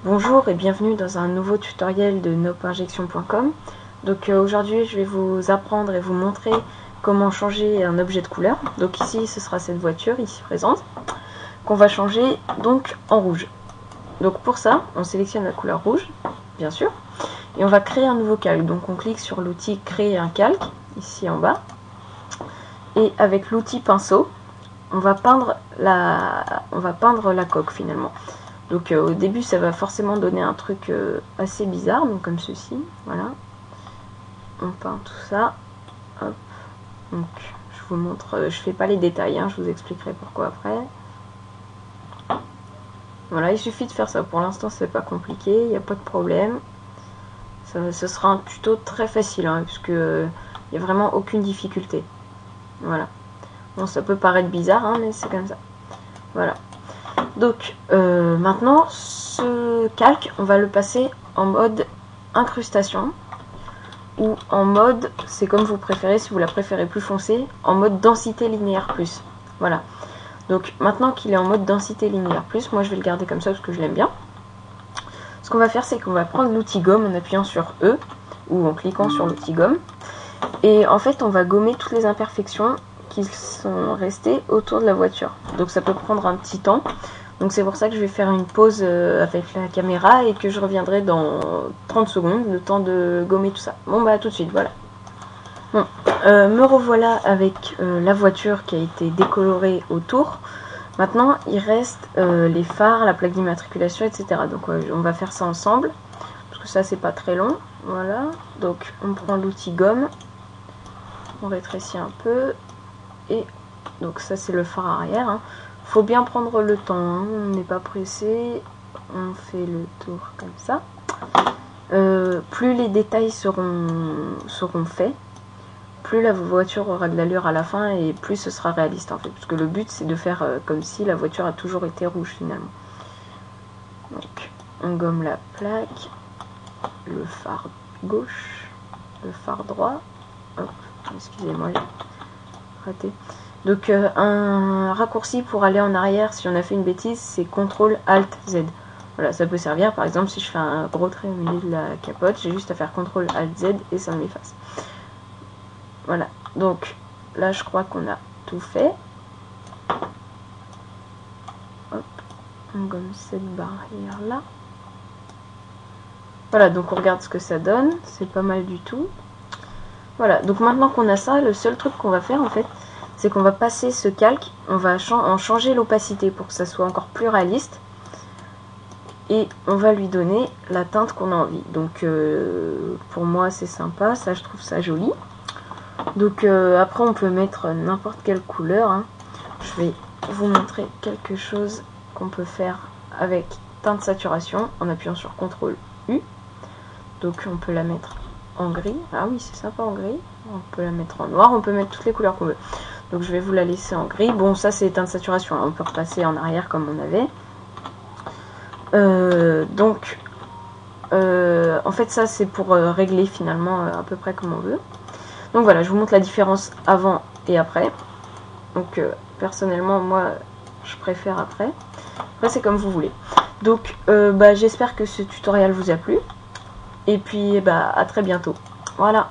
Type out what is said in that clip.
Bonjour et bienvenue dans un nouveau tutoriel de nopinjection.com. Donc aujourd'hui je vais vous apprendre et vous montrer comment changer un objet de couleur. Donc ici ce sera cette voiture ici présente qu'on va changer donc en rouge. Donc pour ça on sélectionne la couleur rouge bien sûr et on va créer un nouveau calque. Donc on clique sur l'outil créer un calque ici en bas et avec l'outil pinceau on va peindre la coque finalement. Donc au début ça va forcément donner un truc assez bizarre, donc comme ceci, voilà. On peint tout ça, hop. Donc je vous montre, je fais pas les détails, hein, je vous expliquerai pourquoi après. Voilà, il suffit de faire ça, pour l'instant c'est pas compliqué, il n'y a pas de problème. Ce sera un tuto très facile, hein, puisque il n'y a vraiment aucune difficulté. Voilà. Bon, ça peut paraître bizarre, hein, mais c'est comme ça. Voilà. Donc maintenant ce calque on va le passer en mode incrustation ou en mode, c'est comme vous préférez, si vous la préférez plus foncée, en mode densité linéaire plus. Voilà. Donc maintenant qu'il est en mode densité linéaire plus, moi je vais le garder comme ça parce que je l'aime bien. Ce qu'on va faire, c'est qu'on va prendre l'outil gomme en appuyant sur E ou en cliquant sur l'outil gomme et en fait on va gommer toutes les imperfections qui sont restées autour de la voiture. Donc ça peut prendre un petit temps. Donc c'est pour ça que je vais faire une pause avec la caméra et que je reviendrai dans 30 secondes, le temps de gommer tout ça. Bon bah tout de suite, voilà. Bon, me revoilà avec la voiture qui a été décolorée autour. Maintenant il reste les phares, la plaque d'immatriculation, etc. Donc on va faire ça ensemble, parce que ça c'est pas très long. Voilà, donc on prend l'outil gomme, on rétrécit un peu, et donc ça c'est le phare arrière, hein. Faut bien prendre le temps, hein. On n'est pas pressé, on fait le tour comme ça. Plus les détails seront faits, plus la voiture aura de l'allure à la fin et plus ce sera réaliste en fait. Parce que le but c'est de faire comme si la voiture a toujours été rouge finalement. Donc on gomme la plaque, le phare gauche, le phare droit. Hop, excusez-moi, j'ai raté. Donc un raccourci pour aller en arrière si on a fait une bêtise, c'est CTRL ALT Z. Voilà, ça peut servir par exemple si je fais un gros trait au milieu de la capote, j'ai juste à faire CTRL ALT Z et ça me l'efface. Voilà, donc là je crois qu'on a tout fait. Hop, on gomme cette barrière là. Voilà, donc on regarde ce que ça donne, c'est pas mal du tout. Voilà, donc maintenant qu'on a ça, le seul truc qu'on va faire en fait, c'est qu'on va passer ce calque, on va en changer l'opacité pour que ça soit encore plus réaliste. Et on va lui donner la teinte qu'on a envie. Donc pour moi c'est sympa, ça je trouve ça joli. Donc après on peut mettre n'importe quelle couleur, hein. Je vais vous montrer quelque chose qu'on peut faire avec teinte saturation en appuyant sur CTRL U. Donc on peut la mettre en gris. Ah oui, c'est sympa en gris. On peut la mettre en noir, on peut mettre toutes les couleurs qu'on veut. Donc je vais vous la laisser en gris. Bon, ça c'est teinte saturation, hein. On peut repasser en arrière comme on avait. En fait ça c'est pour régler finalement à peu près comme on veut. Donc voilà, je vous montre la différence avant et après. Donc personnellement moi je préfère après. Après c'est comme vous voulez. Donc j'espère que ce tutoriel vous a plu. Et puis à très bientôt. Voilà.